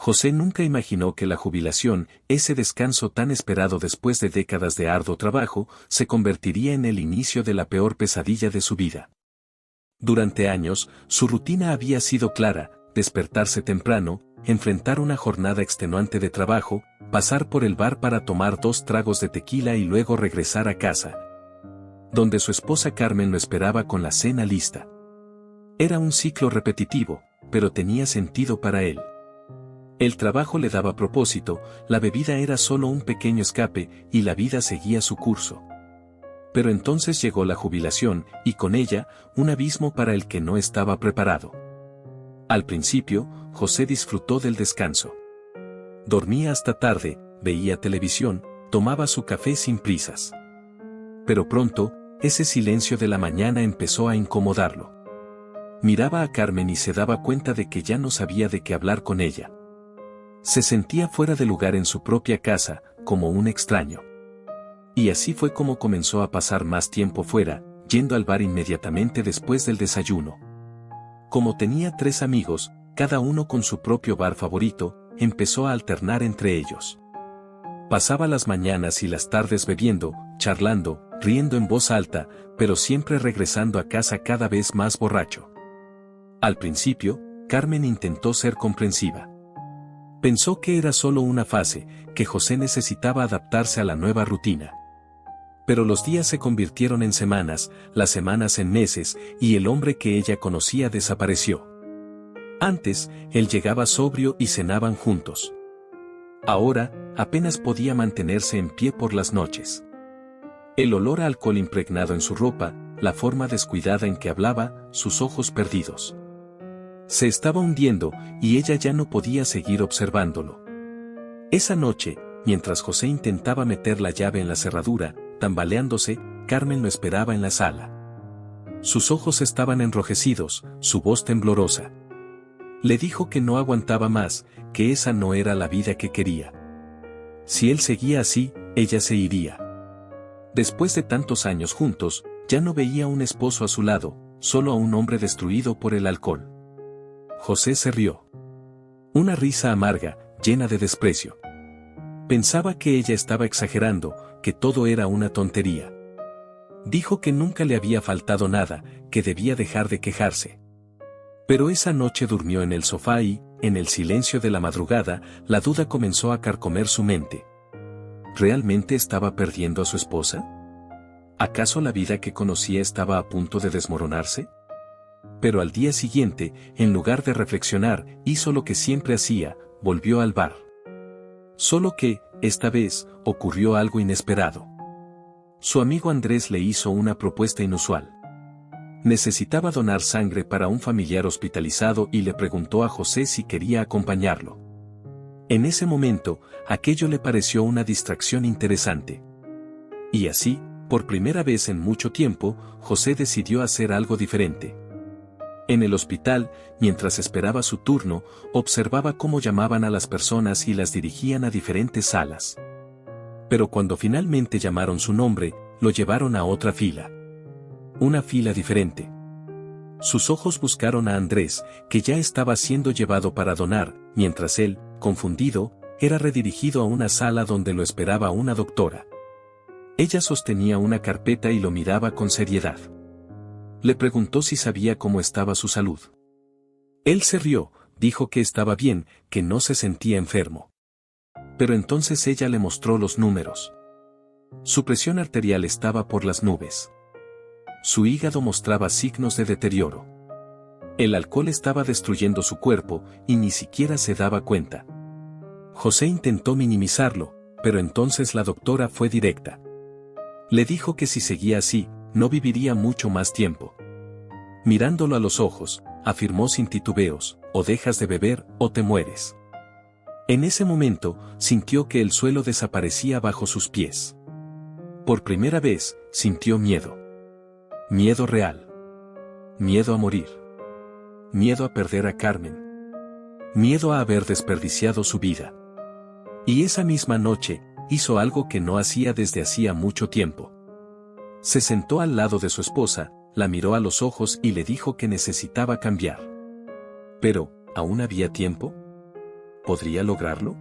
José nunca imaginó que la jubilación, ese descanso tan esperado después de décadas de arduo trabajo, se convertiría en el inicio de la peor pesadilla de su vida. Durante años, su rutina había sido clara: despertarse temprano, enfrentar una jornada extenuante de trabajo, pasar por el bar para tomar 2 tragos de tequila y luego regresar a casa, donde su esposa Carmen lo esperaba con la cena lista. Era un ciclo repetitivo, pero tenía sentido para él. El trabajo le daba propósito, la bebida era solo un pequeño escape, y la vida seguía su curso. Pero entonces llegó la jubilación, y con ella, un abismo para el que no estaba preparado. Al principio, José disfrutó del descanso. Dormía hasta tarde, veía televisión, tomaba su café sin prisas. Pero pronto, ese silencio de la mañana empezó a incomodarlo. Miraba a Carmen y se daba cuenta de que ya no sabía de qué hablar con ella. Se sentía fuera de lugar en su propia casa, como un extraño. Y así fue como comenzó a pasar más tiempo fuera, yendo al bar inmediatamente después del desayuno. Como tenía 3 amigos, cada uno con su propio bar favorito, empezó a alternar entre ellos. Pasaba las mañanas y las tardes bebiendo, charlando, riendo en voz alta, pero siempre regresando a casa cada vez más borracho. Al principio, Carmen intentó ser comprensiva. Pensó que era solo una fase, que José necesitaba adaptarse a la nueva rutina. Pero los días se convirtieron en semanas, las semanas en meses, y el hombre que ella conocía desapareció. Antes, él llegaba sobrio y cenaban juntos. Ahora, apenas podía mantenerse en pie por las noches. El olor a alcohol impregnado en su ropa, la forma descuidada en que hablaba, sus ojos perdidos. Se estaba hundiendo, y ella ya no podía seguir observándolo. Esa noche, mientras José intentaba meter la llave en la cerradura, tambaleándose, Carmen lo esperaba en la sala. Sus ojos estaban enrojecidos, su voz temblorosa. Le dijo que no aguantaba más, que esa no era la vida que quería. Si él seguía así, ella se iría. Después de tantos años juntos, ya no veía un esposo a su lado, solo a un hombre destruido por el alcohol. José se rió. Una risa amarga, llena de desprecio. Pensaba que ella estaba exagerando, que todo era una tontería. Dijo que nunca le había faltado nada, que debía dejar de quejarse. Pero esa noche durmió en el sofá y, en el silencio de la madrugada, la duda comenzó a carcomer su mente. ¿Realmente estaba perdiendo a su esposa? ¿Acaso la vida que conocía estaba a punto de desmoronarse? Pero al día siguiente, en lugar de reflexionar, hizo lo que siempre hacía, volvió al bar. Solo que, esta vez, ocurrió algo inesperado. Su amigo Andrés le hizo una propuesta inusual. Necesitaba donar sangre para un familiar hospitalizado y le preguntó a José si quería acompañarlo. En ese momento, aquello le pareció una distracción interesante. Y así, por primera vez en mucho tiempo, José decidió hacer algo diferente. En el hospital, mientras esperaba su turno, observaba cómo llamaban a las personas y las dirigían a diferentes salas. Pero cuando finalmente llamaron su nombre, lo llevaron a otra fila. Una fila diferente. Sus ojos buscaron a Andrés, que ya estaba siendo llevado para donar, mientras él, confundido, era redirigido a una sala donde lo esperaba una doctora. Ella sostenía una carpeta y lo miraba con seriedad. Le preguntó si sabía cómo estaba su salud. Él se rió, dijo que estaba bien, que no se sentía enfermo. Pero entonces ella le mostró los números. Su presión arterial estaba por las nubes. Su hígado mostraba signos de deterioro. El alcohol estaba destruyendo su cuerpo, y ni siquiera se daba cuenta. José intentó minimizarlo, pero entonces la doctora fue directa. Le dijo que si seguía así, no viviría mucho más tiempo. Mirándolo a los ojos, afirmó sin titubeos: o dejas de beber, o te mueres. En ese momento, sintió que el suelo desaparecía bajo sus pies. Por primera vez, sintió miedo. Miedo real. Miedo a morir. Miedo a perder a Carmen. Miedo a haber desperdiciado su vida. Y esa misma noche, hizo algo que no hacía desde hacía mucho tiempo. Se sentó al lado de su esposa, la miró a los ojos y le dijo que necesitaba cambiar. Pero, ¿aún había tiempo? ¿Podría lograrlo?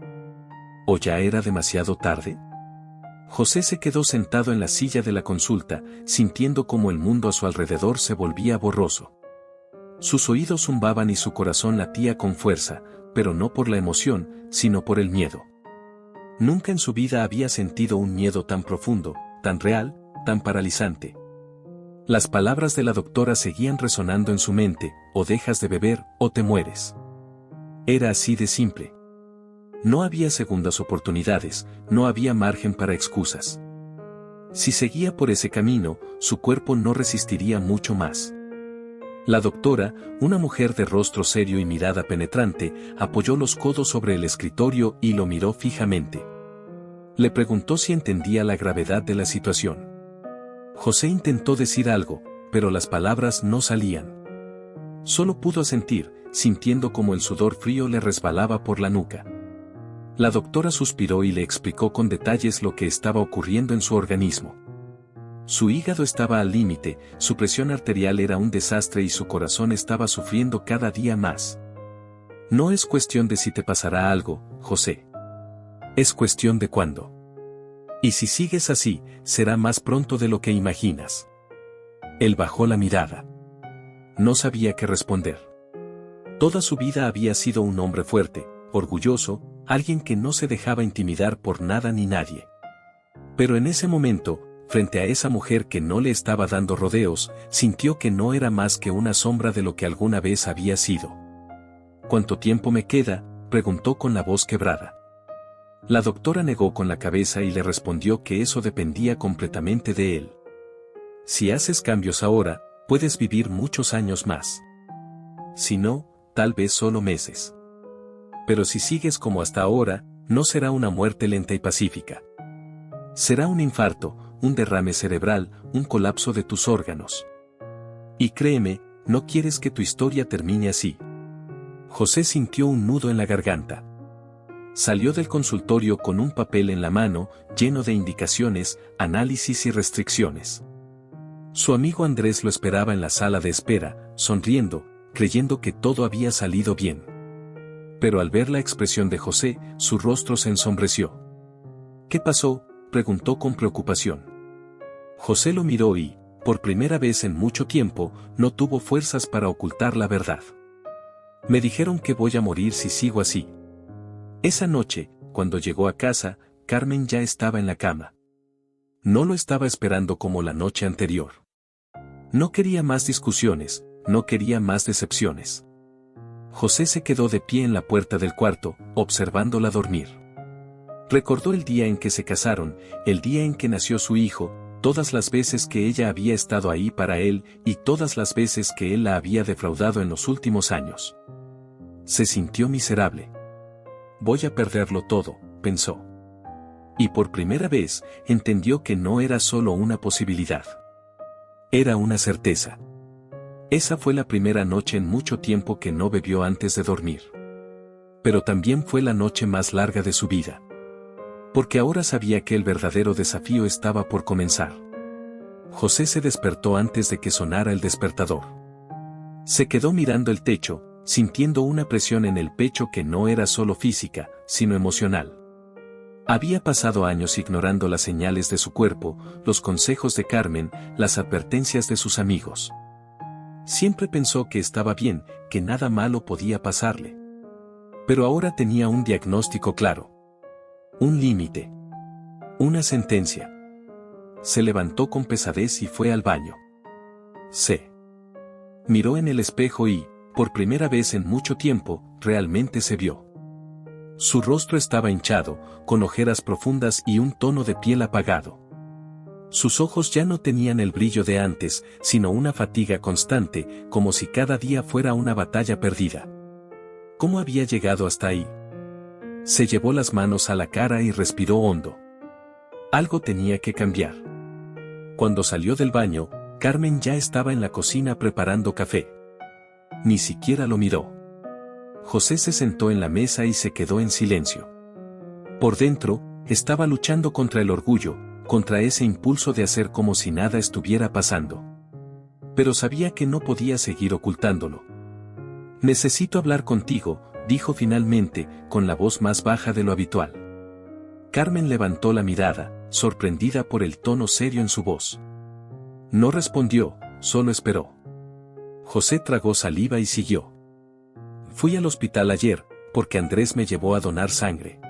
¿O ya era demasiado tarde? José se quedó sentado en la silla de la consulta, sintiendo como el mundo a su alrededor se volvía borroso. Sus oídos zumbaban y su corazón latía con fuerza, pero no por la emoción, sino por el miedo. Nunca en su vida había sentido un miedo tan profundo, tan real, tan paralizante. Las palabras de la doctora seguían resonando en su mente: o dejas de beber, o te mueres. Era así de simple. No había segundas oportunidades, no había margen para excusas. Si seguía por ese camino, su cuerpo no resistiría mucho más. La doctora, una mujer de rostro serio y mirada penetrante, apoyó los codos sobre el escritorio y lo miró fijamente. Le preguntó si entendía la gravedad de la situación. José intentó decir algo, pero las palabras no salían. Solo pudo asentir, sintiendo como el sudor frío le resbalaba por la nuca. La doctora suspiró y le explicó con detalles lo que estaba ocurriendo en su organismo. Su hígado estaba al límite, su presión arterial era un desastre y su corazón estaba sufriendo cada día más. No es cuestión de si te pasará algo, José. Es cuestión de cuándo. Y si sigues así, será más pronto de lo que imaginas. Él bajó la mirada. No sabía qué responder. Toda su vida había sido un hombre fuerte, orgulloso, alguien que no se dejaba intimidar por nada ni nadie. Pero en ese momento, frente a esa mujer que no le estaba dando rodeos, sintió que no era más que una sombra de lo que alguna vez había sido. ¿Cuánto tiempo me queda?, preguntó con la voz quebrada. La doctora negó con la cabeza y le respondió que eso dependía completamente de él. Si haces cambios ahora, puedes vivir muchos años más. Si no, tal vez solo meses. Pero si sigues como hasta ahora, no será una muerte lenta y pacífica. Será un infarto, un derrame cerebral, un colapso de tus órganos. Y créeme, no quieres que tu historia termine así. José sintió un nudo en la garganta. Salió del consultorio con un papel en la mano, lleno de indicaciones, análisis y restricciones. Su amigo Andrés lo esperaba en la sala de espera, sonriendo, creyendo que todo había salido bien. Pero al ver la expresión de José, su rostro se ensombreció. ¿Qué pasó?, preguntó con preocupación. José lo miró y, por primera vez en mucho tiempo, no tuvo fuerzas para ocultar la verdad. Me dijeron que voy a morir si sigo así. Esa noche, cuando llegó a casa, Carmen ya estaba en la cama. No lo estaba esperando como la noche anterior. No quería más discusiones, no quería más decepciones. José se quedó de pie en la puerta del cuarto, observándola dormir. Recordó el día en que se casaron, el día en que nació su hijo, todas las veces que ella había estado ahí para él y todas las veces que él la había defraudado en los últimos años. Se sintió miserable. Voy a perderlo todo, pensó. Y por primera vez, entendió que no era solo una posibilidad. Era una certeza. Esa fue la primera noche en mucho tiempo que no bebió antes de dormir. Pero también fue la noche más larga de su vida. Porque ahora sabía que el verdadero desafío estaba por comenzar. José se despertó antes de que sonara el despertador. Se quedó mirando el techo, sintiendo una presión en el pecho que no era solo física, sino emocional. Había pasado años ignorando las señales de su cuerpo, los consejos de Carmen, las advertencias de sus amigos. Siempre pensó que estaba bien, que nada malo podía pasarle. Pero ahora tenía un diagnóstico claro. Un límite. Una sentencia. Se levantó con pesadez y fue al baño. Se miró en el espejo y, por primera vez en mucho tiempo, realmente se vio. Su rostro estaba hinchado, con ojeras profundas y un tono de piel apagado. Sus ojos ya no tenían el brillo de antes, sino una fatiga constante, como si cada día fuera una batalla perdida. ¿Cómo había llegado hasta ahí? Se llevó las manos a la cara y respiró hondo. Algo tenía que cambiar. Cuando salió del baño, Carmen ya estaba en la cocina preparando café. Ni siquiera lo miró. José se sentó en la mesa y se quedó en silencio. Por dentro, estaba luchando contra el orgullo, contra ese impulso de hacer como si nada estuviera pasando. Pero sabía que no podía seguir ocultándolo. Necesito hablar contigo, dijo finalmente, con la voz más baja de lo habitual. Carmen levantó la mirada, sorprendida por el tono serio en su voz. No respondió, solo esperó. José tragó saliva y siguió. Fui al hospital ayer, porque Andrés me llevó a donar sangre.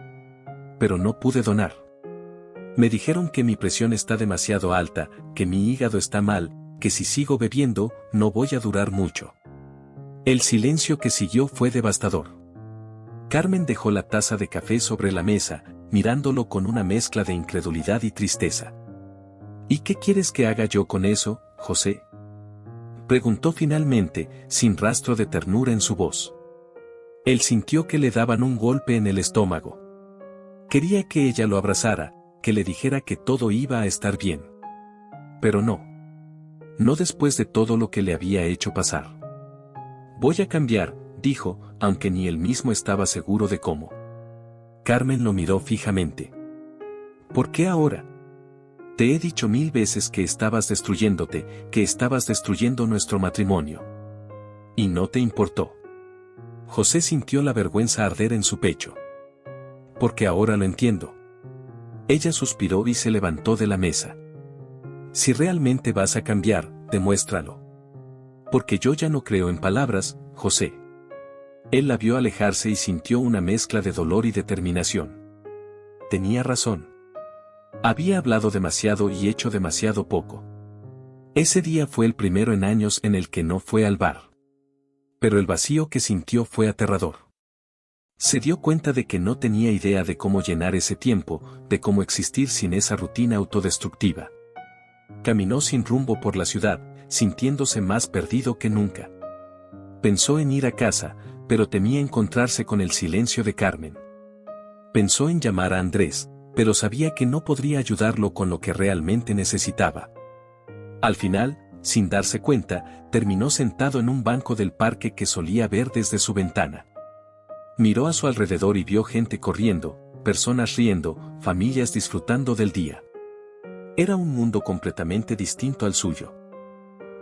Pero no pude donar. Me dijeron que mi presión está demasiado alta, que mi hígado está mal, que si sigo bebiendo, no voy a durar mucho. El silencio que siguió fue devastador. Carmen dejó la taza de café sobre la mesa, mirándolo con una mezcla de incredulidad y tristeza. ¿Y qué quieres que haga yo con eso, José? Preguntó finalmente, sin rastro de ternura en su voz. Él sintió que le daban un golpe en el estómago. Quería que ella lo abrazara, que le dijera que todo iba a estar bien. Pero no. No después de todo lo que le había hecho pasar. Voy a cambiar, dijo, aunque ni él mismo estaba seguro de cómo. Carmen lo miró fijamente. ¿Por qué ahora? Te he dicho 1000 veces que estabas destruyéndote, que estabas destruyendo nuestro matrimonio. Y no te importó. José sintió la vergüenza arder en su pecho. Porque ahora lo entiendo. Ella suspiró y se levantó de la mesa. Si realmente vas a cambiar, demuéstralo. Porque yo ya no creo en palabras, José. Él la vio alejarse y sintió una mezcla de dolor y determinación. Tenía razón. Había hablado demasiado y hecho demasiado poco. Ese día fue el primero en años en el que no fue al bar. Pero el vacío que sintió fue aterrador. Se dio cuenta de que no tenía idea de cómo llenar ese tiempo, de cómo existir sin esa rutina autodestructiva. Caminó sin rumbo por la ciudad, sintiéndose más perdido que nunca. Pensó en ir a casa, pero temía encontrarse con el silencio de Carmen. Pensó en llamar a Andrés, pero sabía que no podría ayudarlo con lo que realmente necesitaba. Al final, sin darse cuenta, terminó sentado en un banco del parque que solía ver desde su ventana. Miró a su alrededor y vio gente corriendo, personas riendo, familias disfrutando del día. Era un mundo completamente distinto al suyo.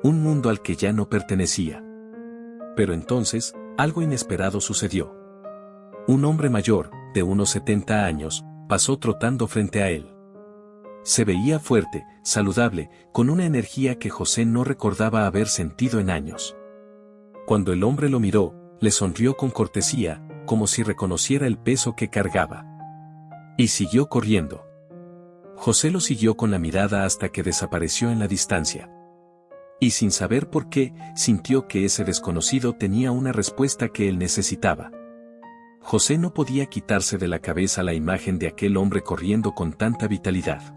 Un mundo al que ya no pertenecía. Pero entonces, algo inesperado sucedió. Un hombre mayor, de unos 70 años, pasó trotando frente a él. Se veía fuerte, saludable, con una energía que José no recordaba haber sentido en años. Cuando el hombre lo miró, le sonrió con cortesía, como si reconociera el peso que cargaba. Y siguió corriendo. José lo siguió con la mirada hasta que desapareció en la distancia. Y sin saber por qué, sintió que ese desconocido tenía una respuesta que él necesitaba. José no podía quitarse de la cabeza la imagen de aquel hombre corriendo con tanta vitalidad.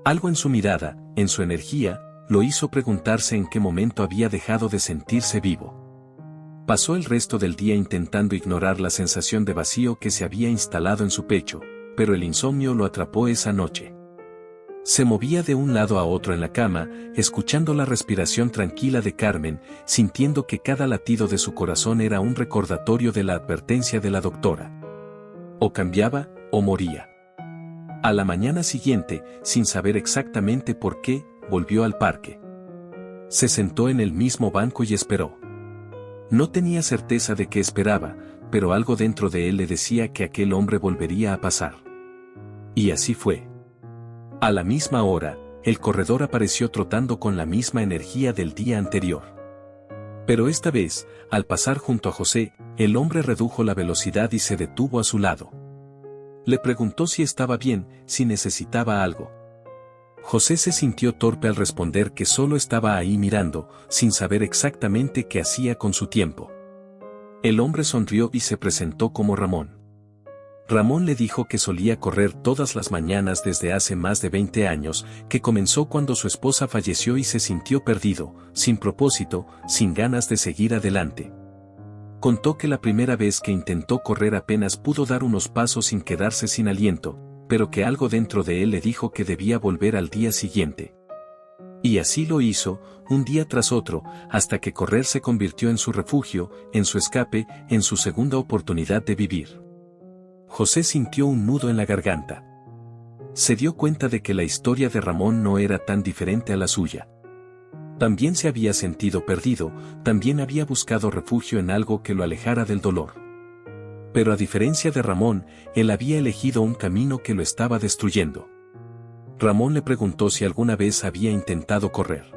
Algo en su mirada, en su energía, lo hizo preguntarse en qué momento había dejado de sentirse vivo. Pasó el resto del día intentando ignorar la sensación de vacío que se había instalado en su pecho, pero el insomnio lo atrapó esa noche. Se movía de un lado a otro en la cama, escuchando la respiración tranquila de Carmen, sintiendo que cada latido de su corazón era un recordatorio de la advertencia de la doctora. O cambiaba, o moría. A la mañana siguiente, sin saber exactamente por qué, volvió al parque. Se sentó en el mismo banco y esperó. No tenía certeza de qué esperaba, pero algo dentro de él le decía que aquel hombre volvería a pasar. Y así fue. A la misma hora, el corredor apareció trotando con la misma energía del día anterior. Pero esta vez, al pasar junto a José, el hombre redujo la velocidad y se detuvo a su lado. Le preguntó si estaba bien, si necesitaba algo. José se sintió torpe al responder que solo estaba ahí mirando, sin saber exactamente qué hacía con su tiempo. El hombre sonrió y se presentó como Ramón. Ramón le dijo que solía correr todas las mañanas desde hace más de 20 años, que comenzó cuando su esposa falleció y se sintió perdido, sin propósito, sin ganas de seguir adelante. Contó que la primera vez que intentó correr apenas pudo dar unos pasos sin quedarse sin aliento, pero que algo dentro de él le dijo que debía volver al día siguiente. Y así lo hizo, un día tras otro, hasta que correr se convirtió en su refugio, en su escape, en su segunda oportunidad de vivir. José sintió un nudo en la garganta. Se dio cuenta de que la historia de Ramón no era tan diferente a la suya. También se había sentido perdido, también había buscado refugio en algo que lo alejara del dolor. Pero a diferencia de Ramón, él había elegido un camino que lo estaba destruyendo. Ramón le preguntó si alguna vez había intentado correr.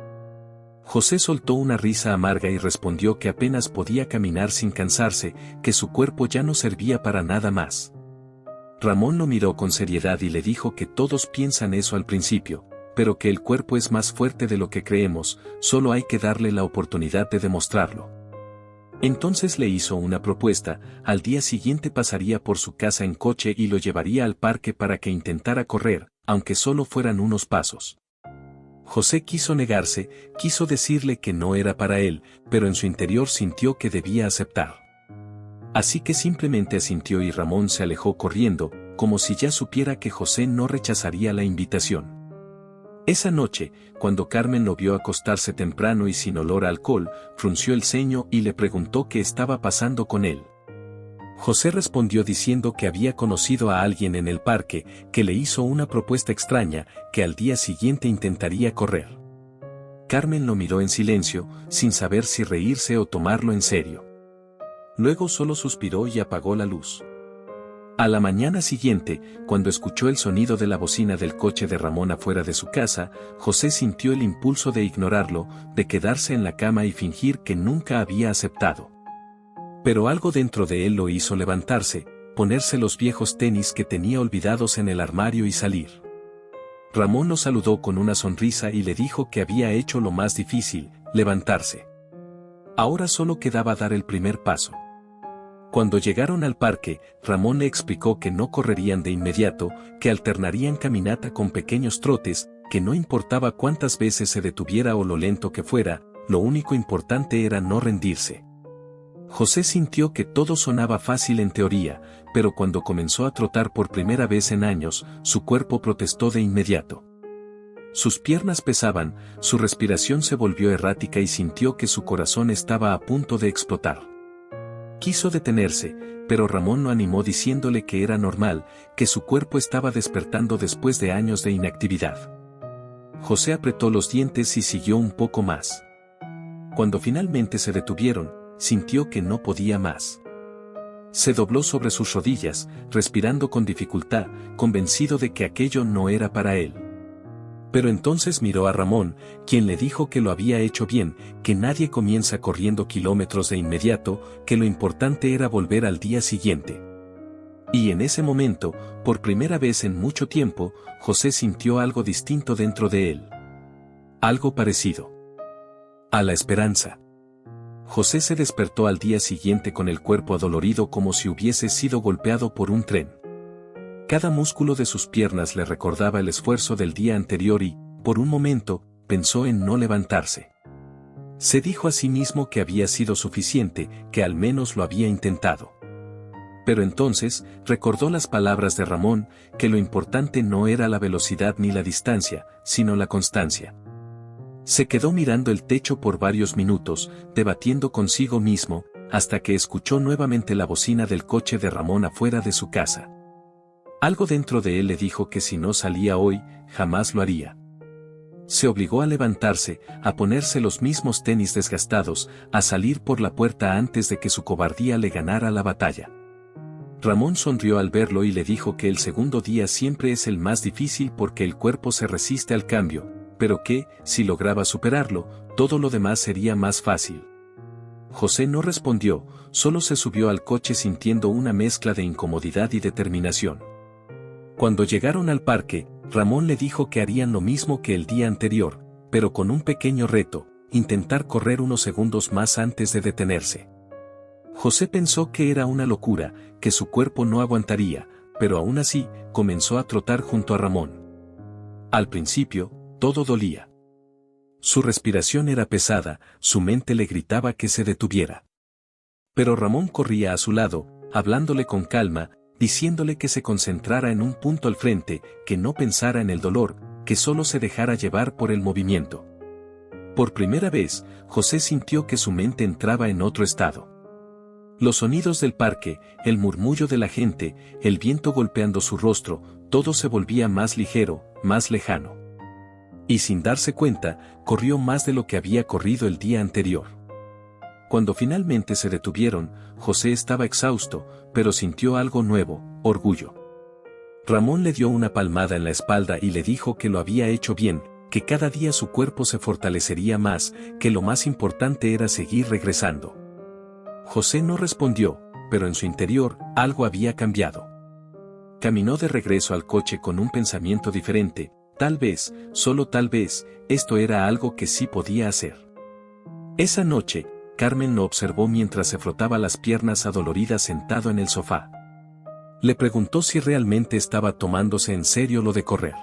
José soltó una risa amarga y respondió que apenas podía caminar sin cansarse, que su cuerpo ya no servía para nada más. Ramón lo miró con seriedad y le dijo que todos piensan eso al principio, pero que el cuerpo es más fuerte de lo que creemos, solo hay que darle la oportunidad de demostrarlo. Entonces le hizo una propuesta: al día siguiente pasaría por su casa en coche y lo llevaría al parque para que intentara correr, aunque solo fueran unos pasos. José quiso negarse, quiso decirle que no era para él, pero en su interior sintió que debía aceptar. Así que simplemente asintió y Ramón se alejó corriendo, como si ya supiera que José no rechazaría la invitación. Esa noche, cuando Carmen lo vio acostarse temprano y sin olor a alcohol, frunció el ceño y le preguntó qué estaba pasando con él. José respondió diciendo que había conocido a alguien en el parque, que le hizo una propuesta extraña, que al día siguiente intentaría correr. Carmen lo miró en silencio, sin saber si reírse o tomarlo en serio. Luego solo suspiró y apagó la luz. A la mañana siguiente, cuando escuchó el sonido de la bocina del coche de Ramón afuera de su casa, José sintió el impulso de ignorarlo, de quedarse en la cama y fingir que nunca había aceptado. Pero algo dentro de él lo hizo levantarse, ponerse los viejos tenis que tenía olvidados en el armario y salir. Ramón lo saludó con una sonrisa y le dijo que había hecho lo más difícil: levantarse. Ahora solo quedaba dar el primer paso. Cuando llegaron al parque, Ramón le explicó que no correrían de inmediato, que alternarían caminata con pequeños trotes, que no importaba cuántas veces se detuviera o lo lento que fuera, lo único importante era no rendirse. José sintió que todo sonaba fácil en teoría, pero cuando comenzó a trotar por primera vez en años, su cuerpo protestó de inmediato. Sus piernas pesaban, su respiración se volvió errática y sintió que su corazón estaba a punto de explotar. Quiso detenerse, pero Ramón lo animó diciéndole que era normal, que su cuerpo estaba despertando después de años de inactividad. José apretó los dientes y siguió un poco más. Cuando finalmente se detuvieron, sintió que no podía más. Se dobló sobre sus rodillas, respirando con dificultad, convencido de que aquello no era para él. Pero entonces miró a Ramón, quien le dijo que lo había hecho bien, que nadie comienza corriendo kilómetros de inmediato, que lo importante era volver al día siguiente. Y en ese momento, por primera vez en mucho tiempo, José sintió algo distinto dentro de él. Algo parecido a la esperanza. José se despertó al día siguiente con el cuerpo adolorido como si hubiese sido golpeado por un tren. Cada músculo de sus piernas le recordaba el esfuerzo del día anterior y, por un momento, pensó en no levantarse. Se dijo a sí mismo que había sido suficiente, que al menos lo había intentado. Pero entonces, recordó las palabras de Ramón, que lo importante no era la velocidad ni la distancia, sino la constancia. Se quedó mirando el techo por varios minutos, debatiendo consigo mismo, hasta que escuchó nuevamente la bocina del coche de Ramón afuera de su casa. Algo dentro de él le dijo que si no salía hoy, jamás lo haría. Se obligó a levantarse, a ponerse los mismos tenis desgastados, a salir por la puerta antes de que su cobardía le ganara la batalla. Ramón sonrió al verlo y le dijo que el segundo día siempre es el más difícil porque el cuerpo se resiste al cambio, pero que, si lograba superarlo, todo lo demás sería más fácil. José no respondió, solo se subió al coche sintiendo una mezcla de incomodidad y determinación. Cuando llegaron al parque, Ramón le dijo que harían lo mismo que el día anterior, pero con un pequeño reto: intentar correr unos segundos más antes de detenerse. José pensó que era una locura, que su cuerpo no aguantaría, pero aún así, comenzó a trotar junto a Ramón. Al principio, todo dolía. Su respiración era pesada, su mente le gritaba que se detuviera. Pero Ramón corría a su lado, hablándole con calma, diciéndole que se concentrara en un punto al frente, que no pensara en el dolor, que solo se dejara llevar por el movimiento. Por primera vez, José sintió que su mente entraba en otro estado. Los sonidos del parque, el murmullo de la gente, el viento golpeando su rostro, todo se volvía más ligero, más lejano. Y sin darse cuenta, corrió más de lo que había corrido el día anterior. Cuando finalmente se detuvieron, José estaba exhausto, pero sintió algo nuevo, orgullo. Ramón le dio una palmada en la espalda y le dijo que lo había hecho bien, que cada día su cuerpo se fortalecería más, que lo más importante era seguir regresando. José no respondió, pero en su interior, algo había cambiado. Caminó de regreso al coche con un pensamiento diferente, tal vez, solo tal vez, esto era algo que sí podía hacer. Esa noche, Carmen lo observó mientras se frotaba las piernas adoloridas sentado en el sofá. Le preguntó si realmente estaba tomándose en serio lo de correr.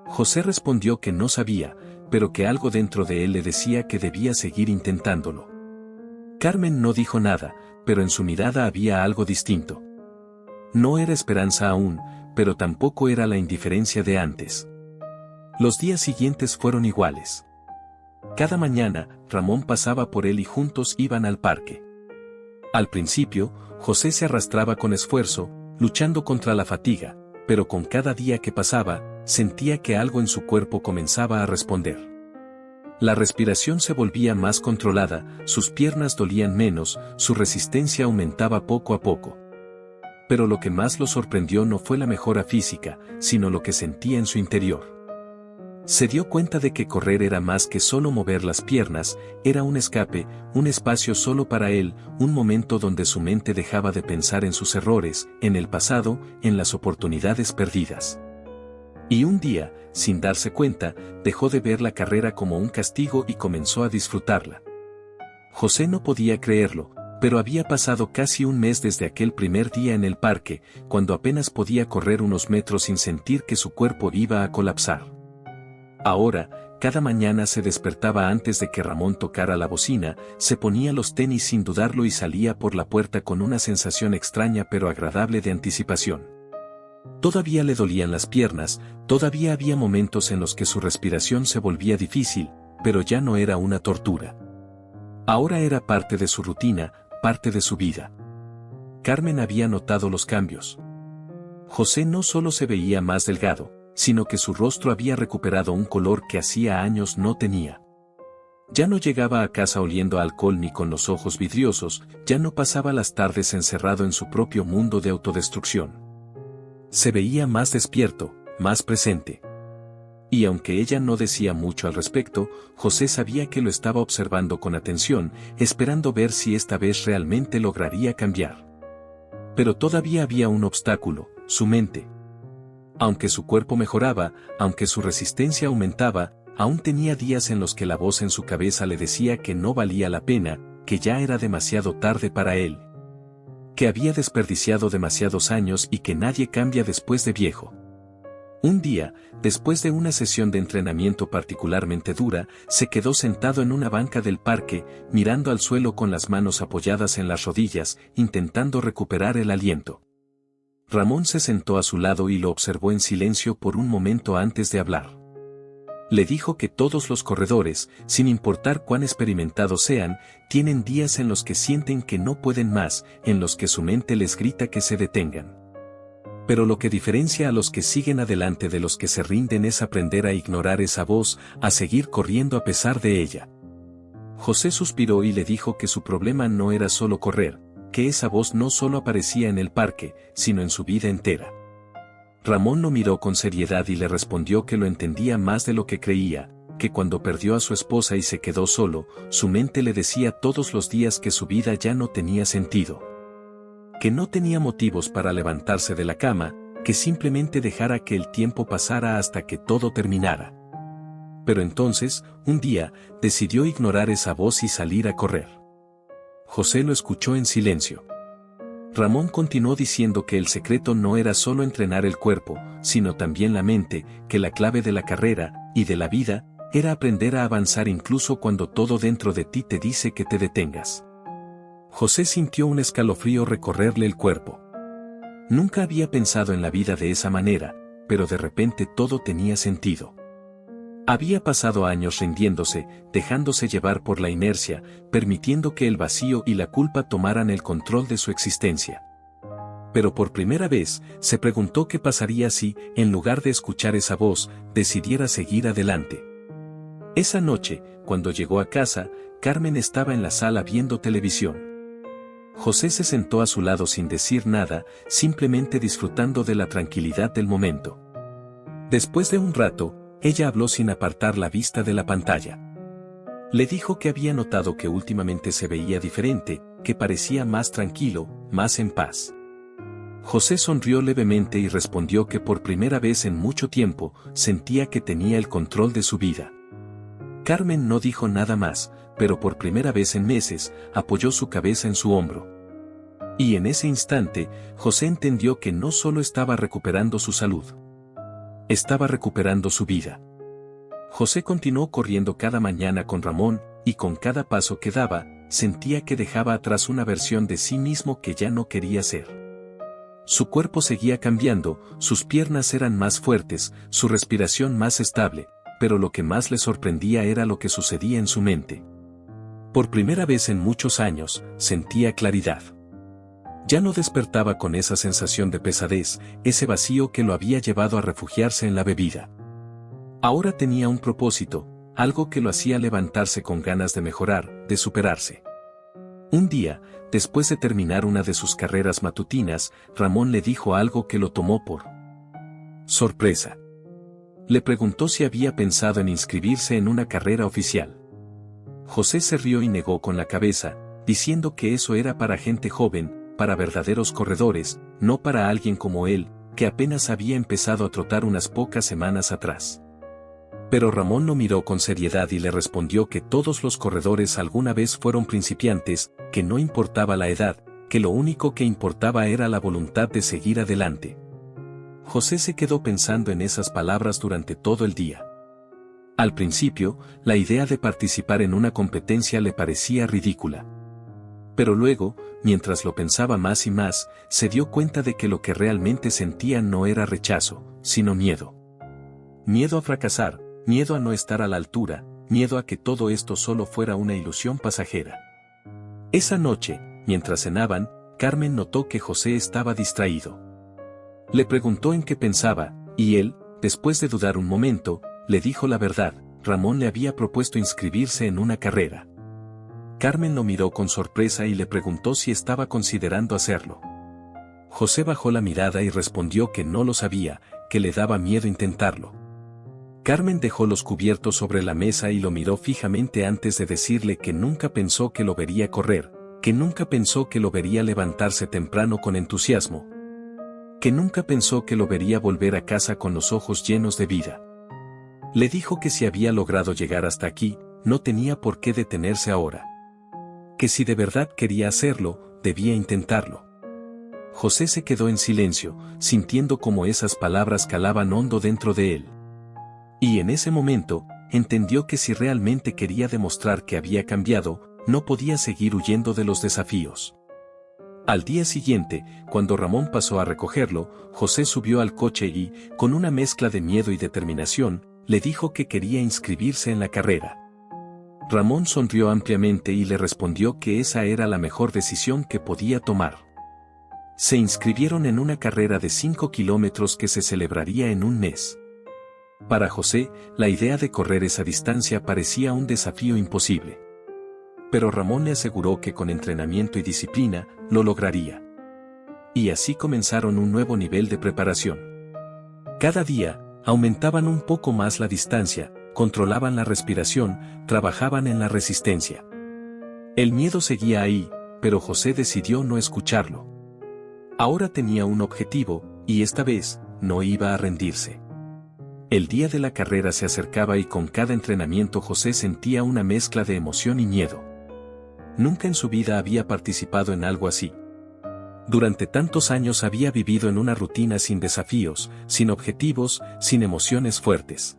José respondió que no sabía, pero que algo dentro de él le decía que debía seguir intentándolo. Carmen no dijo nada, pero en su mirada había algo distinto. No era esperanza aún, pero tampoco era la indiferencia de antes. Los días siguientes fueron iguales. Cada mañana, Ramón pasaba por él y juntos iban al parque. Al principio, José se arrastraba con esfuerzo, luchando contra la fatiga, pero con cada día que pasaba, sentía que algo en su cuerpo comenzaba a responder. La respiración se volvía más controlada, sus piernas dolían menos, su resistencia aumentaba poco a poco. Pero lo que más lo sorprendió no fue la mejora física, sino lo que sentía en su interior. Se dio cuenta de que correr era más que solo mover las piernas, era un escape, un espacio solo para él, un momento donde su mente dejaba de pensar en sus errores, en el pasado, en las oportunidades perdidas. Y un día, sin darse cuenta, dejó de ver la carrera como un castigo y comenzó a disfrutarla. José no podía creerlo, pero había pasado casi un mes desde aquel primer día en el parque, cuando apenas podía correr unos metros sin sentir que su cuerpo iba a colapsar. Ahora, cada mañana se despertaba antes de que Ramón tocara la bocina, se ponía los tenis sin dudarlo y salía por la puerta con una sensación extraña pero agradable de anticipación. Todavía le dolían las piernas, todavía había momentos en los que su respiración se volvía difícil, pero ya no era una tortura. Ahora era parte de su rutina, parte de su vida. Carmen había notado los cambios. José no solo se veía más delgado, sino que su rostro había recuperado un color que hacía años no tenía. Ya no llegaba a casa oliendo a alcohol ni con los ojos vidriosos, ya no pasaba las tardes encerrado en su propio mundo de autodestrucción. Se veía más despierto, más presente. Y aunque ella no decía mucho al respecto, José sabía que lo estaba observando con atención, esperando ver si esta vez realmente lograría cambiar. Pero todavía había un obstáculo, su mente. Aunque su cuerpo mejoraba, aunque su resistencia aumentaba, aún tenía días en los que la voz en su cabeza le decía que no valía la pena, que ya era demasiado tarde para él. Que había desperdiciado demasiados años y que nadie cambia después de viejo. Un día, después de una sesión de entrenamiento particularmente dura, se quedó sentado en una banca del parque, mirando al suelo con las manos apoyadas en las rodillas, intentando recuperar el aliento. Ramón se sentó a su lado y lo observó en silencio por un momento antes de hablar. Le dijo que todos los corredores, sin importar cuán experimentados sean, tienen días en los que sienten que no pueden más, en los que su mente les grita que se detengan. Pero lo que diferencia a los que siguen adelante de los que se rinden es aprender a ignorar esa voz, a seguir corriendo a pesar de ella. José suspiró y le dijo que su problema no era solo correr, que esa voz no solo aparecía en el parque, sino en su vida entera. Ramón lo miró con seriedad y le respondió que lo entendía más de lo que creía, que cuando perdió a su esposa y se quedó solo, su mente le decía todos los días que su vida ya no tenía sentido. Que no tenía motivos para levantarse de la cama, que simplemente dejara que el tiempo pasara hasta que todo terminara. Pero entonces, un día, decidió ignorar esa voz y salir a correr. José lo escuchó en silencio. Ramón continuó diciendo que el secreto no era solo entrenar el cuerpo, sino también la mente, que la clave de la carrera, y de la vida, era aprender a avanzar incluso cuando todo dentro de ti te dice que te detengas. José sintió un escalofrío recorrerle el cuerpo. Nunca había pensado en la vida de esa manera, pero de repente todo tenía sentido. Había pasado años rindiéndose, dejándose llevar por la inercia, permitiendo que el vacío y la culpa tomaran el control de su existencia. Pero por primera vez, se preguntó qué pasaría si, en lugar de escuchar esa voz, decidiera seguir adelante. Esa noche, cuando llegó a casa, Carmen estaba en la sala viendo televisión. José se sentó a su lado sin decir nada, simplemente disfrutando de la tranquilidad del momento. Después de un rato, ella habló sin apartar la vista de la pantalla. Le dijo que había notado que últimamente se veía diferente, que parecía más tranquilo, más en paz. José sonrió levemente y respondió que por primera vez en mucho tiempo, sentía que tenía el control de su vida. Carmen no dijo nada más, pero por primera vez en meses, apoyó su cabeza en su hombro. Y en ese instante, José entendió que no solo estaba recuperando su salud, estaba recuperando su vida. José continuó corriendo cada mañana con Ramón, y con cada paso que daba, sentía que dejaba atrás una versión de sí mismo que ya no quería ser. Su cuerpo seguía cambiando, sus piernas eran más fuertes, su respiración más estable, pero lo que más le sorprendía era lo que sucedía en su mente. Por primera vez en muchos años, sentía claridad. Ya no despertaba con esa sensación de pesadez, ese vacío que lo había llevado a refugiarse en la bebida. Ahora tenía un propósito, algo que lo hacía levantarse con ganas de mejorar, de superarse. Un día, después de terminar una de sus carreras matutinas, Ramón le dijo algo que lo tomó por sorpresa. Le preguntó si había pensado en inscribirse en una carrera oficial. José se rió y negó con la cabeza, diciendo que eso era para gente joven, para verdaderos corredores, no para alguien como él, que apenas había empezado a trotar unas pocas semanas atrás. Pero Ramón lo miró con seriedad y le respondió que todos los corredores alguna vez fueron principiantes, que no importaba la edad, que lo único que importaba era la voluntad de seguir adelante. José se quedó pensando en esas palabras durante todo el día. Al principio, la idea de participar en una competencia le parecía ridícula. Pero luego, mientras lo pensaba más y más, se dio cuenta de que lo que realmente sentía no era rechazo, sino miedo. Miedo a fracasar, miedo a no estar a la altura, miedo a que todo esto solo fuera una ilusión pasajera. Esa noche, mientras cenaban, Carmen notó que José estaba distraído. Le preguntó en qué pensaba, y él, después de dudar un momento, le dijo la verdad: Ramón le había propuesto inscribirse en una carrera. Carmen lo miró con sorpresa y le preguntó si estaba considerando hacerlo. José bajó la mirada y respondió que no lo sabía, que le daba miedo intentarlo. Carmen dejó los cubiertos sobre la mesa y lo miró fijamente antes de decirle que nunca pensó que lo vería correr, que nunca pensó que lo vería levantarse temprano con entusiasmo, que nunca pensó que lo vería volver a casa con los ojos llenos de vida. Le dijo que si había logrado llegar hasta aquí, no tenía por qué detenerse ahora. Que si de verdad quería hacerlo, debía intentarlo. José se quedó en silencio, sintiendo cómo esas palabras calaban hondo dentro de él. Y en ese momento, entendió que si realmente quería demostrar que había cambiado, no podía seguir huyendo de los desafíos. Al día siguiente, cuando Ramón pasó a recogerlo, José subió al coche y, con una mezcla de miedo y determinación, le dijo que quería inscribirse en la carrera. Ramón sonrió ampliamente y le respondió que esa era la mejor decisión que podía tomar. Se inscribieron en una carrera de 5 kilómetros que se celebraría en un mes. Para José, la idea de correr esa distancia parecía un desafío imposible. Pero Ramón le aseguró que con entrenamiento y disciplina, lo lograría. Y así comenzaron un nuevo nivel de preparación. Cada día, aumentaban un poco más la distancia, controlaban la respiración, trabajaban en la resistencia. El miedo seguía ahí, pero José decidió no escucharlo. Ahora tenía un objetivo, y esta vez, no iba a rendirse. El día de la carrera se acercaba y con cada entrenamiento José sentía una mezcla de emoción y miedo. Nunca en su vida había participado en algo así. Durante tantos años había vivido en una rutina sin desafíos, sin objetivos, sin emociones fuertes.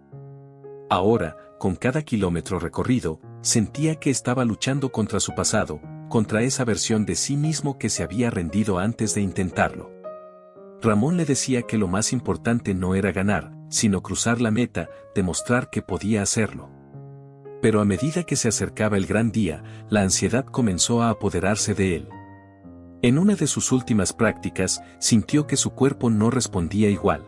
Ahora, con cada kilómetro recorrido, sentía que estaba luchando contra su pasado, contra esa versión de sí mismo que se había rendido antes de intentarlo. Ramón le decía que lo más importante no era ganar, sino cruzar la meta, demostrar que podía hacerlo. Pero a medida que se acercaba el gran día, la ansiedad comenzó a apoderarse de él. En una de sus últimas prácticas, sintió que su cuerpo no respondía igual.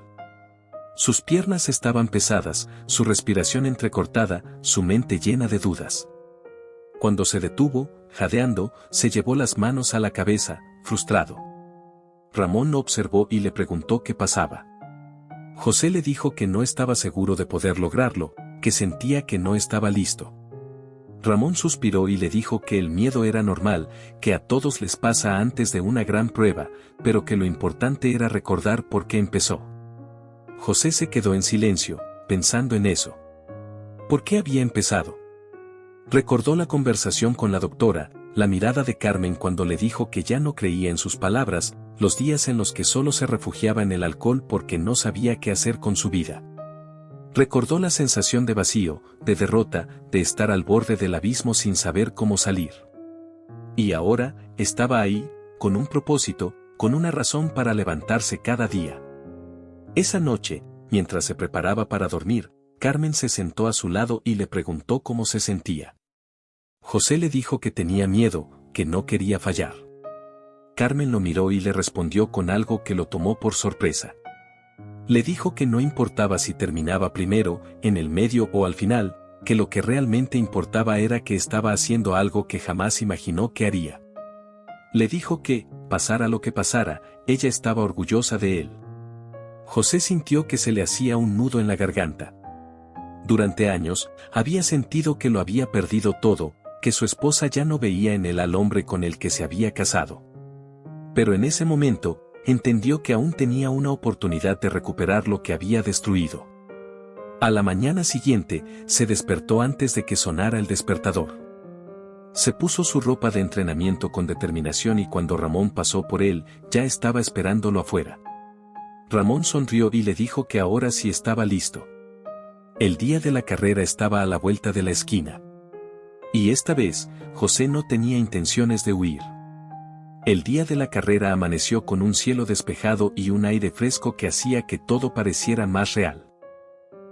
Sus piernas estaban pesadas, su respiración entrecortada, su mente llena de dudas. Cuando se detuvo, jadeando, se llevó las manos a la cabeza, frustrado. Ramón lo observó y le preguntó qué pasaba. José le dijo que no estaba seguro de poder lograrlo, que sentía que no estaba listo. Ramón suspiró y le dijo que el miedo era normal, que a todos les pasa antes de una gran prueba, pero que lo importante era recordar por qué empezó. José se quedó en silencio, pensando en eso. ¿Por qué había empezado? Recordó la conversación con la doctora, la mirada de Carmen cuando le dijo que ya no creía en sus palabras, los días en los que solo se refugiaba en el alcohol porque no sabía qué hacer con su vida. Recordó la sensación de vacío, de derrota, de estar al borde del abismo sin saber cómo salir. Y ahora, estaba ahí, con un propósito, con una razón para levantarse cada día. Esa noche, mientras se preparaba para dormir, Carmen se sentó a su lado y le preguntó cómo se sentía. José le dijo que tenía miedo, que no quería fallar. Carmen lo miró y le respondió con algo que lo tomó por sorpresa. Le dijo que no importaba si terminaba primero, en el medio o al final, que lo que realmente importaba era que estaba haciendo algo que jamás imaginó que haría. Le dijo que, pasara lo que pasara, ella estaba orgullosa de él. José sintió que se le hacía un nudo en la garganta. Durante años, había sentido que lo había perdido todo, que su esposa ya no veía en él al hombre con el que se había casado. Pero en ese momento, entendió que aún tenía una oportunidad de recuperar lo que había destruido. A la mañana siguiente, se despertó antes de que sonara el despertador. Se puso su ropa de entrenamiento con determinación y cuando Ramón pasó por él, ya estaba esperándolo afuera. Ramón sonrió y le dijo que ahora sí estaba listo. El día de la carrera estaba a la vuelta de la esquina. Y esta vez, José no tenía intenciones de huir. El día de la carrera amaneció con un cielo despejado y un aire fresco que hacía que todo pareciera más real.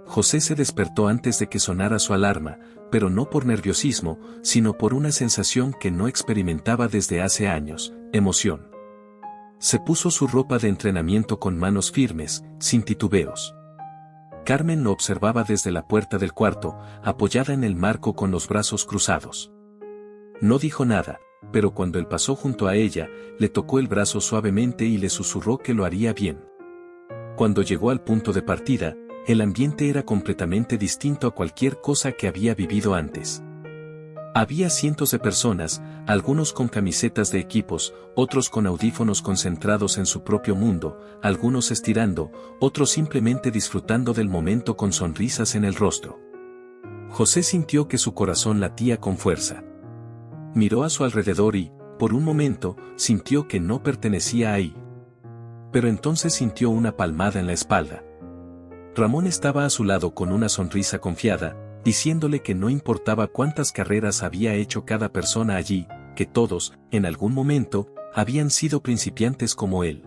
José se despertó antes de que sonara su alarma, pero no por nerviosismo, sino por una sensación que no experimentaba desde hace años, emoción. Se puso su ropa de entrenamiento con manos firmes, sin titubeos. Carmen lo observaba desde la puerta del cuarto, apoyada en el marco con los brazos cruzados. No dijo nada, pero cuando él pasó junto a ella, le tocó el brazo suavemente y le susurró que lo haría bien. Cuando llegó al punto de partida, el ambiente era completamente distinto a cualquier cosa que había vivido antes. Había cientos de personas, algunos con camisetas de equipos, otros con audífonos concentrados en su propio mundo, algunos estirando, otros simplemente disfrutando del momento con sonrisas en el rostro. José sintió que su corazón latía con fuerza. Miró a su alrededor y, por un momento, sintió que no pertenecía ahí. Pero entonces sintió una palmada en la espalda. Ramón estaba a su lado con una sonrisa confiada, diciéndole que no importaba cuántas carreras había hecho cada persona allí, que todos, en algún momento, habían sido principiantes como él.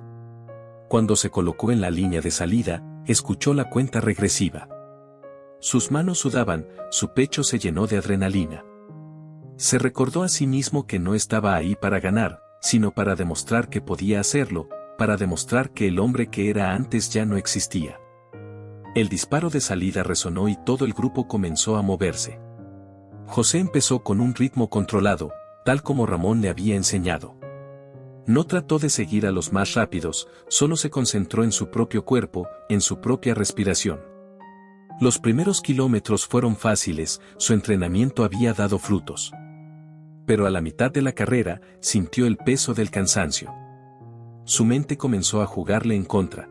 Cuando se colocó en la línea de salida, escuchó la cuenta regresiva. Sus manos sudaban, su pecho se llenó de adrenalina. Se recordó a sí mismo que no estaba ahí para ganar, sino para demostrar que podía hacerlo, para demostrar que el hombre que era antes ya no existía. El disparo de salida resonó y todo el grupo comenzó a moverse. José empezó con un ritmo controlado, tal como Ramón le había enseñado. No trató de seguir a los más rápidos, solo se concentró en su propio cuerpo, en su propia respiración. Los primeros kilómetros fueron fáciles, su entrenamiento había dado frutos. Pero a la mitad de la carrera, sintió el peso del cansancio. Su mente comenzó a jugarle en contra.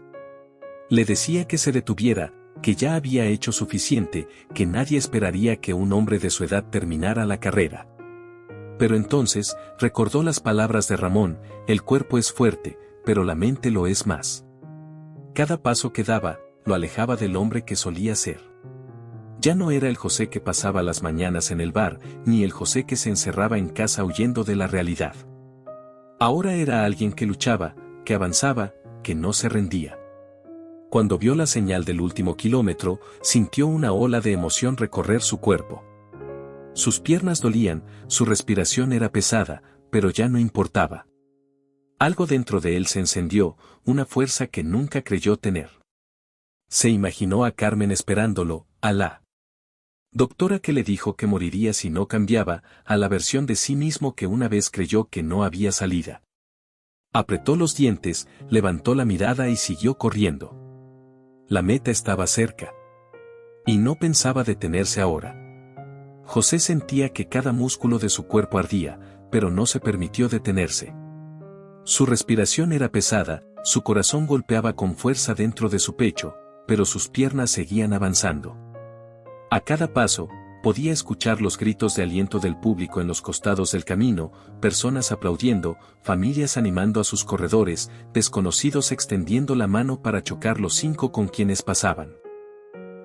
Le decía que se detuviera, que ya había hecho suficiente, que nadie esperaría que un hombre de su edad terminara la carrera. Pero entonces, recordó las palabras de Ramón, el cuerpo es fuerte, pero la mente lo es más. Cada paso que daba, lo alejaba del hombre que solía ser. Ya no era el José que pasaba las mañanas en el bar, ni el José que se encerraba en casa huyendo de la realidad. Ahora era alguien que luchaba, que avanzaba, que no se rendía. Cuando vio la señal del último kilómetro, sintió una ola de emoción recorrer su cuerpo. Sus piernas dolían, su respiración era pesada, pero ya no importaba. Algo dentro de él se encendió, una fuerza que nunca creyó tener. Se imaginó a Carmen esperándolo, Alá. Doctora que le dijo que moriría si no cambiaba a la versión de sí mismo que una vez creyó que no había salida. Apretó los dientes, levantó la mirada y siguió corriendo. La meta estaba cerca. Y no pensaba detenerse ahora. José sentía que cada músculo de su cuerpo ardía, pero no se permitió detenerse. Su respiración era pesada, su corazón golpeaba con fuerza dentro de su pecho, pero sus piernas seguían avanzando. A cada paso, podía escuchar los gritos de aliento del público en los costados del camino, personas aplaudiendo, familias animando a sus corredores, desconocidos extendiendo la mano para chocar los 5 con quienes pasaban.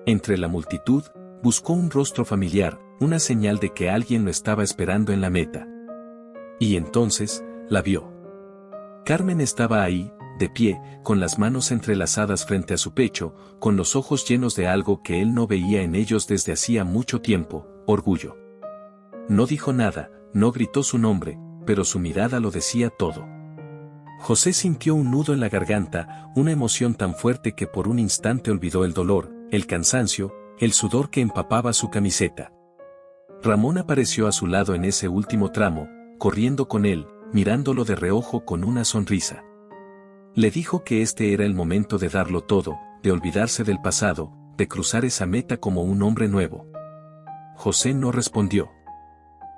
Entre la multitud, buscó un rostro familiar, una señal de que alguien lo estaba esperando en la meta. Y entonces, la vio. Carmen estaba ahí, de pie, con las manos entrelazadas frente a su pecho, con los ojos llenos de algo que él no veía en ellos desde hacía mucho tiempo, orgullo. No dijo nada, no gritó su nombre, pero su mirada lo decía todo. José sintió un nudo en la garganta, una emoción tan fuerte que por un instante olvidó el dolor, el cansancio, el sudor que empapaba su camiseta. Ramón apareció a su lado en ese último tramo, corriendo con él, mirándolo de reojo con una sonrisa. Le dijo que este era el momento de darlo todo, de olvidarse del pasado, de cruzar esa meta como un hombre nuevo. José no respondió.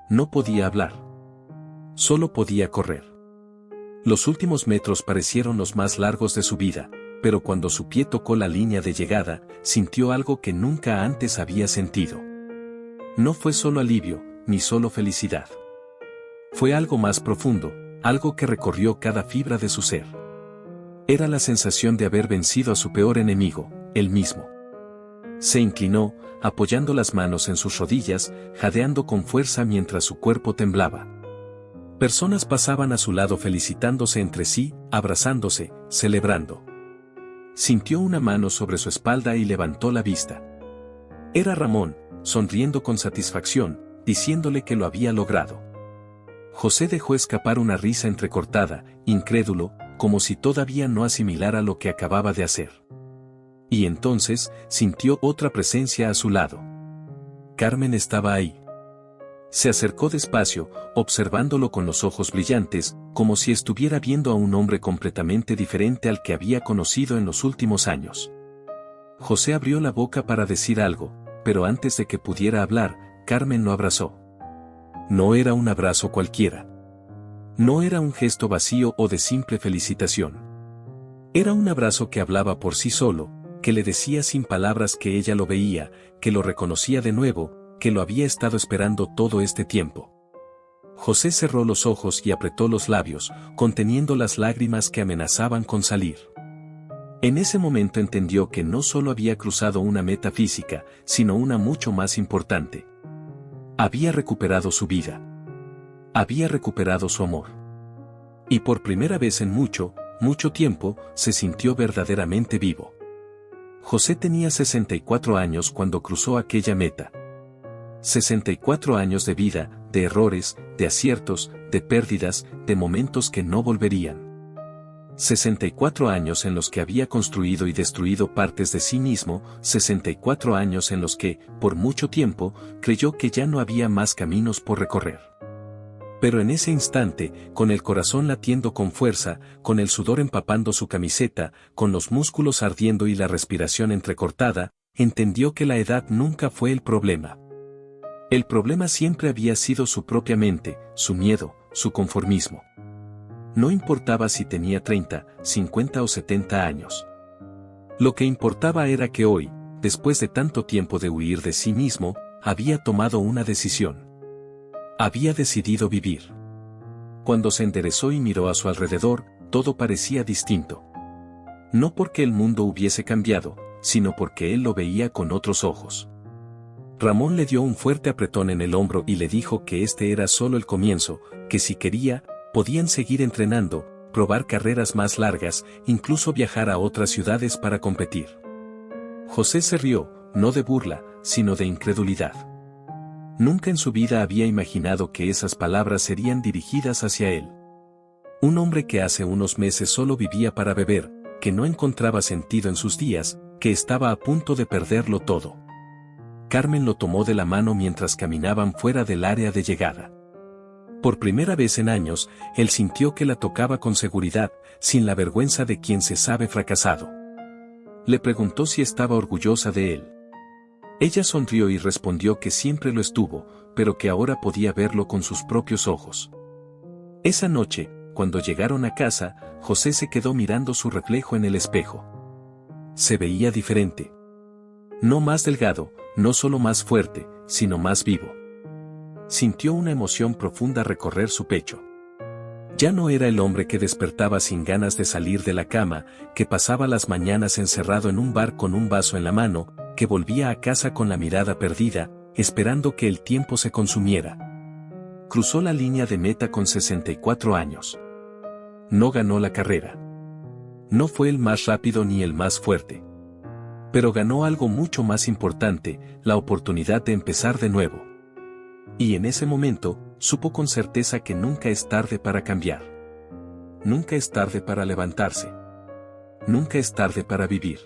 No podía hablar. Solo podía correr. Los últimos metros parecieron los más largos de su vida, pero cuando su pie tocó la línea de llegada, sintió algo que nunca antes había sentido. No fue solo alivio, ni solo felicidad. Fue algo más profundo, algo que recorrió cada fibra de su ser. Era la sensación de haber vencido a su peor enemigo, él mismo. Se inclinó, apoyando las manos en sus rodillas, jadeando con fuerza mientras su cuerpo temblaba. Personas pasaban a su lado felicitándose entre sí, abrazándose, celebrando. Sintió una mano sobre su espalda y levantó la vista. Era Ramón, sonriendo con satisfacción, diciéndole que lo había logrado. José dejó escapar una risa entrecortada, incrédulo, como si todavía no asimilara lo que acababa de hacer. Y entonces, sintió otra presencia a su lado. Carmen estaba ahí. Se acercó despacio, observándolo con los ojos brillantes, como si estuviera viendo a un hombre completamente diferente al que había conocido en los últimos años. José abrió la boca para decir algo, pero antes de que pudiera hablar, Carmen lo abrazó. No era un abrazo cualquiera. No era un gesto vacío o de simple felicitación. Era un abrazo que hablaba por sí solo, que le decía sin palabras que ella lo veía, que lo reconocía de nuevo, que lo había estado esperando todo este tiempo. José cerró los ojos y apretó los labios, conteniendo las lágrimas que amenazaban con salir. En ese momento entendió que no solo había cruzado una meta física, sino una mucho más importante. Había recuperado su vida. Había recuperado su amor. Y por primera vez en mucho, mucho tiempo, se sintió verdaderamente vivo. José tenía 64 años cuando cruzó aquella meta. 64 años de vida, de errores, de aciertos, de pérdidas, de momentos que no volverían. 64 años en los que había construido y destruido partes de sí mismo, 64 años en los que, por mucho tiempo, creyó que ya no había más caminos por recorrer. Pero en ese instante, con el corazón latiendo con fuerza, con el sudor empapando su camiseta, con los músculos ardiendo y la respiración entrecortada, entendió que la edad nunca fue el problema. El problema siempre había sido su propia mente, su miedo, su conformismo. No importaba si tenía 30, 50 o 70 años. Lo que importaba era que hoy, después de tanto tiempo de huir de sí mismo, había tomado una decisión. Había decidido vivir. Cuando se enderezó y miró a su alrededor, todo parecía distinto. No porque el mundo hubiese cambiado, sino porque él lo veía con otros ojos. Ramón le dio un fuerte apretón en el hombro y le dijo que este era solo el comienzo, que si quería, podían seguir entrenando, probar carreras más largas, incluso viajar a otras ciudades para competir. José se rió, no de burla, sino de incredulidad. Nunca en su vida había imaginado que esas palabras serían dirigidas hacia él. Un hombre que hace unos meses solo vivía para beber, que no encontraba sentido en sus días, que estaba a punto de perderlo todo. Carmen lo tomó de la mano mientras caminaban fuera del área de llegada. Por primera vez en años, él sintió que la tocaba con seguridad, sin la vergüenza de quien se sabe fracasado. Le preguntó si estaba orgullosa de él. Ella sonrió y respondió que siempre lo estuvo, pero que ahora podía verlo con sus propios ojos. Esa noche, cuando llegaron a casa, José se quedó mirando su reflejo en el espejo. Se veía diferente. No más delgado, no solo más fuerte, sino más vivo. Sintió una emoción profunda recorrer su pecho. Ya no era el hombre que despertaba sin ganas de salir de la cama, que pasaba las mañanas encerrado en un bar con un vaso en la mano, que volvía a casa con la mirada perdida, esperando que el tiempo se consumiera. Cruzó la línea de meta con 64 años. No ganó la carrera. No fue el más rápido ni el más fuerte. Pero ganó algo mucho más importante, la oportunidad de empezar de nuevo. Y en ese momento, supo con certeza que nunca es tarde para cambiar. Nunca es tarde para levantarse. Nunca es tarde para vivir.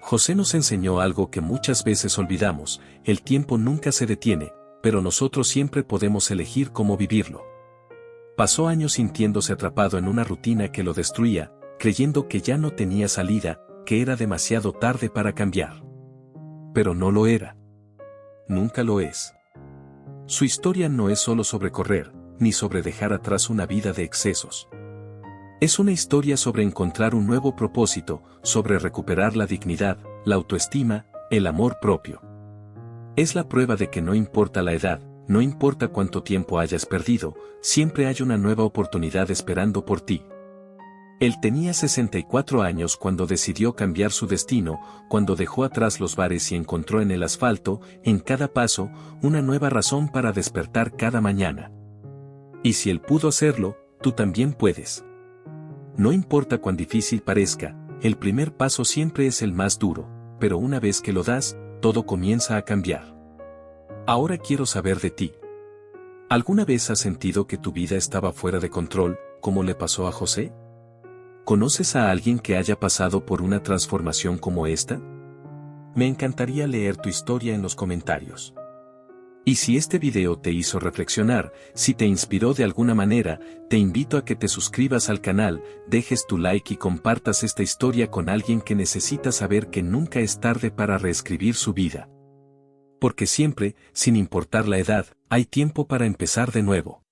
José nos enseñó algo que muchas veces olvidamos: el tiempo nunca se detiene, pero nosotros siempre podemos elegir cómo vivirlo. Pasó años sintiéndose atrapado en una rutina que lo destruía, creyendo que ya no tenía salida, que era demasiado tarde para cambiar. Pero no lo era. Nunca lo es. Su historia no es solo sobre correr, ni sobre dejar atrás una vida de excesos. Es una historia sobre encontrar un nuevo propósito, sobre recuperar la dignidad, la autoestima, el amor propio. Es la prueba de que no importa la edad, no importa cuánto tiempo hayas perdido, siempre hay una nueva oportunidad esperando por ti. Él tenía 64 años cuando decidió cambiar su destino, cuando dejó atrás los bares y encontró en el asfalto, en cada paso, una nueva razón para despertar cada mañana. Y si él pudo hacerlo, tú también puedes. No importa cuán difícil parezca, el primer paso siempre es el más duro, pero una vez que lo das, todo comienza a cambiar. Ahora quiero saber de ti. ¿Alguna vez has sentido que tu vida estaba fuera de control, como le pasó a José? ¿Conoces a alguien que haya pasado por una transformación como esta? Me encantaría leer tu historia en los comentarios. Y si este video te hizo reflexionar, si te inspiró de alguna manera, te invito a que te suscribas al canal, dejes tu like y compartas esta historia con alguien que necesita saber que nunca es tarde para reescribir su vida. Porque siempre, sin importar la edad, hay tiempo para empezar de nuevo.